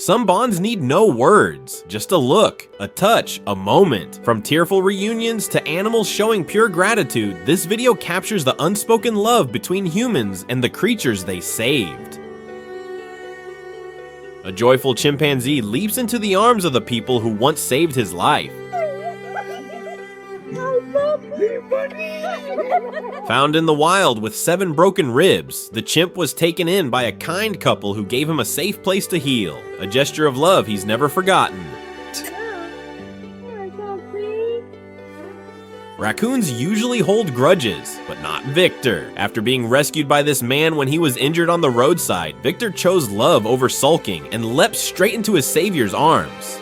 Some bonds need no words, just a look, a touch, a moment. From tearful reunions to animals showing pure gratitude, this video captures the unspoken love between humans and the creatures they saved. A joyful chimpanzee leaps into the arms of the people who once saved his life. Found in the wild with 7 broken ribs, the chimp was taken in by a kind couple who gave him a safe place to heal, a gesture of love he's never forgotten. Raccoons usually hold grudges, but not Victor. After being rescued by this man when he was injured on the roadside, Victor chose love over sulking and leapt straight into his savior's arms.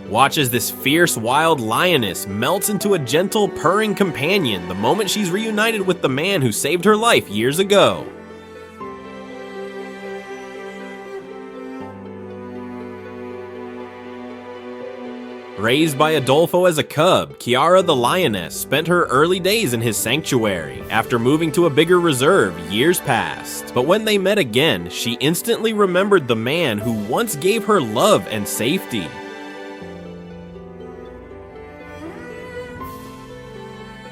Watch as this fierce wild lioness melts into a gentle, purring companion the moment she's reunited with the man who saved her life years ago. Raised by Adolfo as a cub, Kiara the lioness spent her early days in his sanctuary. After moving to a bigger reserve, years passed. But when they met again, she instantly remembered the man who once gave her love and safety.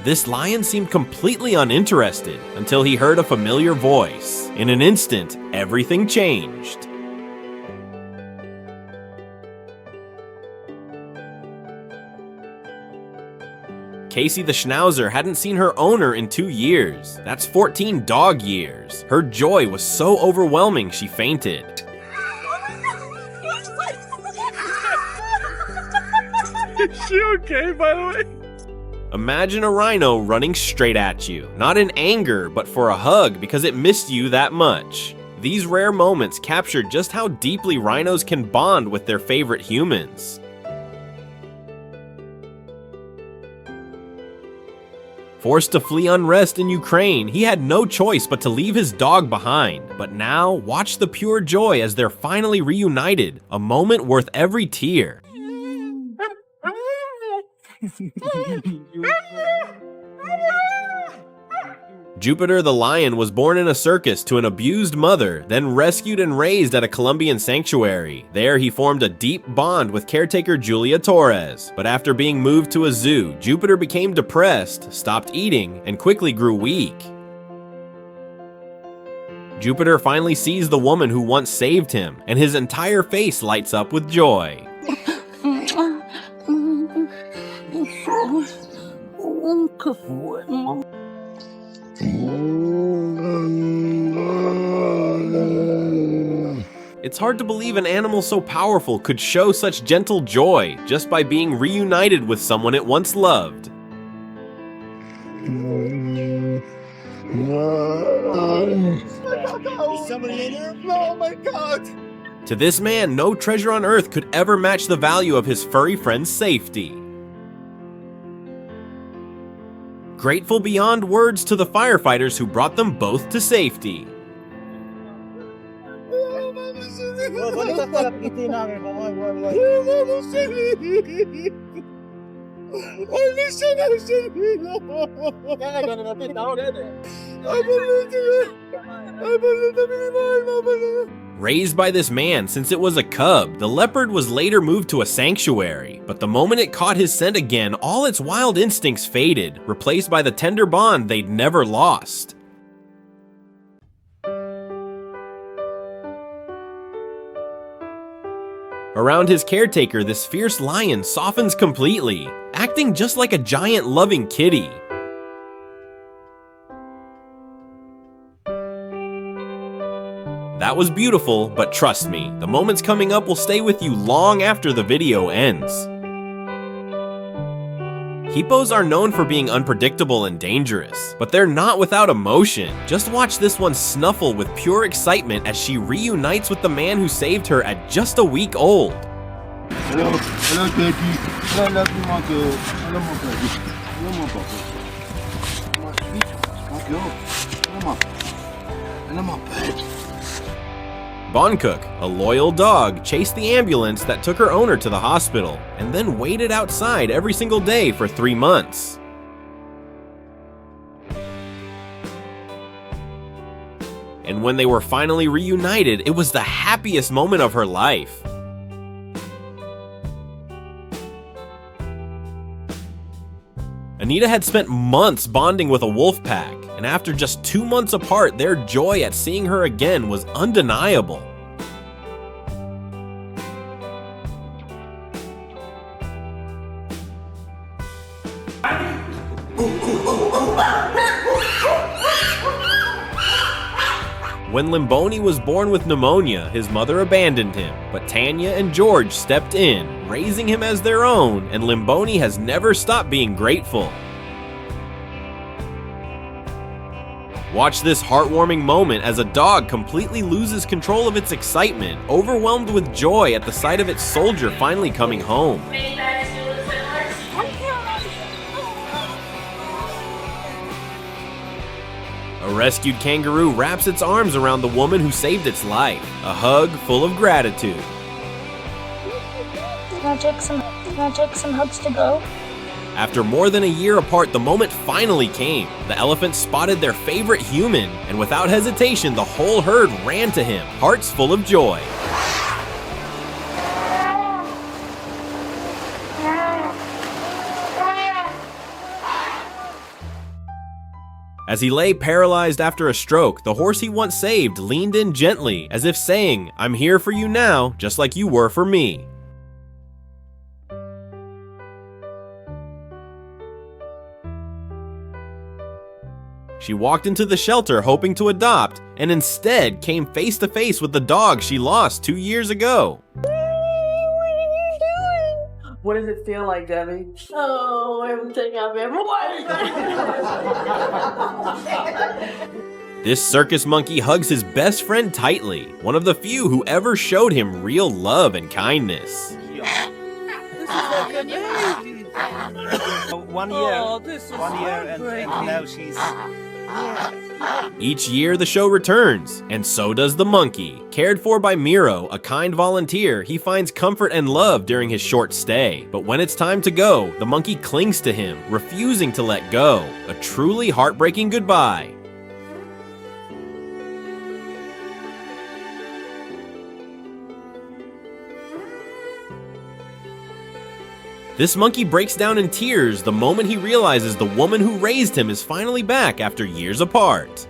This lion seemed completely uninterested until he heard a familiar voice. In an instant, everything changed. Casey the Schnauzer hadn't seen her owner in 2 years. That's 14 dog years. Her joy was so overwhelming she fainted. Is she okay, by the way? Imagine a rhino running straight at you, not in anger, but for a hug because it missed you that much. These rare moments captured just how deeply rhinos can bond with their favorite humans. Forced to flee unrest in Ukraine, he had no choice but to leave his dog behind. But now, watch the pure joy as they're finally reunited, a moment worth every tear. Jupiter the lion was born in a circus to an abused mother, then rescued and raised at a Colombian sanctuary. There he formed a deep bond with caretaker Julia Torres. But after being moved to a zoo, Jupiter became depressed, stopped eating, and quickly grew weak. Jupiter finally sees the woman who once saved him, and his entire face lights up with joy. It's hard to believe an animal so powerful could show such gentle joy just by being reunited with someone it once loved. Is somebody in there? Oh my god! To this man, no treasure on earth could ever match the value of his furry friend's safety. Grateful beyond words to the firefighters who brought them both to safety. Raised by this man since it was a cub, the leopard was later moved to a sanctuary. But the moment it caught his scent again, all its wild instincts faded, replaced by the tender bond they'd never lost. Around his caretaker, this fierce lion softens completely, acting just like a giant loving kitty. That was beautiful, but trust me, the moments coming up will stay with you long after the video ends. Hippos are known for being unpredictable and dangerous, but they're not without emotion. Just watch this one snuffle with pure excitement as she reunites with the man who saved her at just a week old. Hello, hello, Daddy. I love you, my girl. Hello, my baby. Hello, my baby. My sweet, my girl. Hello, my bed. Boncook, a loyal dog, chased the ambulance that took her owner to the hospital, and then waited outside every single day for 3 months. And when they were finally reunited, it was the happiest moment of her life. Anita had spent months bonding with a wolf pack, and after just 2 months apart, their joy at seeing her again was undeniable. When Limboni was born with pneumonia, his mother abandoned him, but Tanya and George stepped in, raising him as their own, and Limboni has never stopped being grateful. Watch this heartwarming moment as a dog completely loses control of its excitement, overwhelmed with joy at the sight of its soldier finally coming home. A rescued kangaroo wraps its arms around the woman who saved its life, a hug full of gratitude. Can I take some hugs to go? After more than a year apart, the moment finally came. The elephant spotted their favorite human, and without hesitation, the whole herd ran to him, hearts full of joy. As he lay paralyzed after a stroke, the horse he once saved leaned in gently, as if saying, "I'm here for you now, just like you were for me." She walked into the shelter hoping to adopt, and instead came face to face with the dog she lost 2 years ago. What does it feel like, Debbie? Oh, everything I've ever wanted. This circus monkey hugs his best friend tightly, one of the few who ever showed him real love and kindness. This is like a baby. 1 year. Oh, this is 1 year, and now she's. Each year the show returns, and so does the monkey. Cared for by Miro, a kind volunteer, he finds comfort and love during his short stay. But when it's time to go, the monkey clings to him, refusing to let go. A truly heartbreaking goodbye. This monkey breaks down in tears the moment he realizes the woman who raised him is finally back after years apart.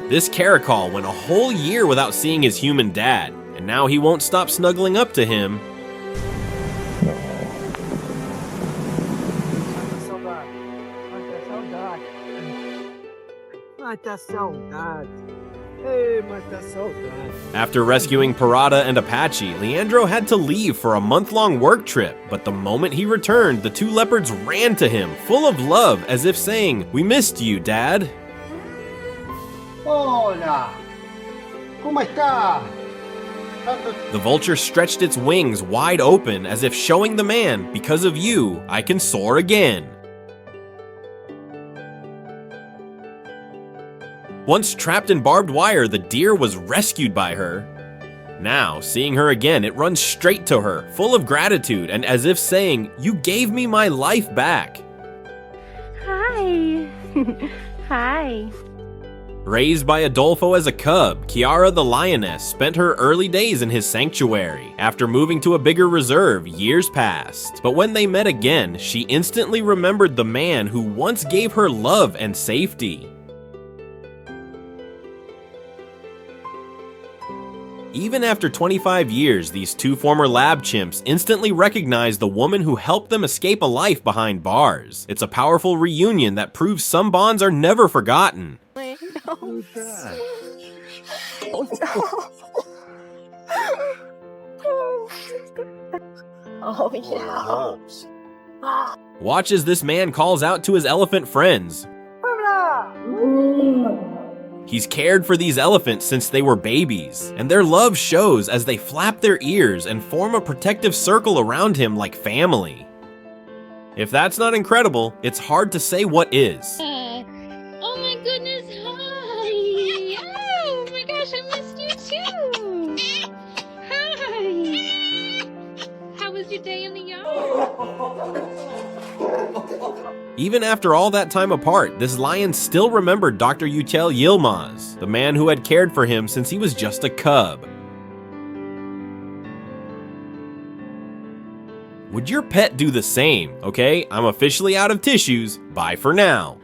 This caracal went a whole year without seeing his human dad, and now he won't stop snuggling up to him. After rescuing Parada and Apache, Leandro had to leave for a month-long work trip, but the moment he returned, the two leopards ran to him, full of love, as if saying, "We missed you, Dad." Hola. ¿Cómo está? The vulture stretched its wings wide open, as if showing the man, "Because of you, I can soar again." Once trapped in barbed wire, the deer was rescued by her. Now, seeing her again, it runs straight to her, full of gratitude and as if saying, "You gave me my life back." Hi. Hi. Raised by Adolfo as a cub, Kiara the lioness spent her early days in his sanctuary. After moving to a bigger reserve, years passed. But when they met again, she instantly remembered the man who once gave her love and safety. Even after 25 years, these two former lab chimps instantly recognize the woman who helped them escape a life behind bars. It's a powerful reunion that proves some bonds are never forgotten. Oh, yeah. Watch as this man calls out to his elephant friends. He's cared for these elephants since they were babies, and their love shows as they flap their ears and form a protective circle around him like family. If that's not incredible, it's hard to say what is. Oh my goodness, hi! Oh my gosh, I missed you too! Hi! How was your day in the yard? Even after all that time apart, this lion still remembered Dr. Yücel Yilmaz, the man who had cared for him since he was just a cub. Would your pet do the same? Okay, I'm officially out of tissues. Bye for now.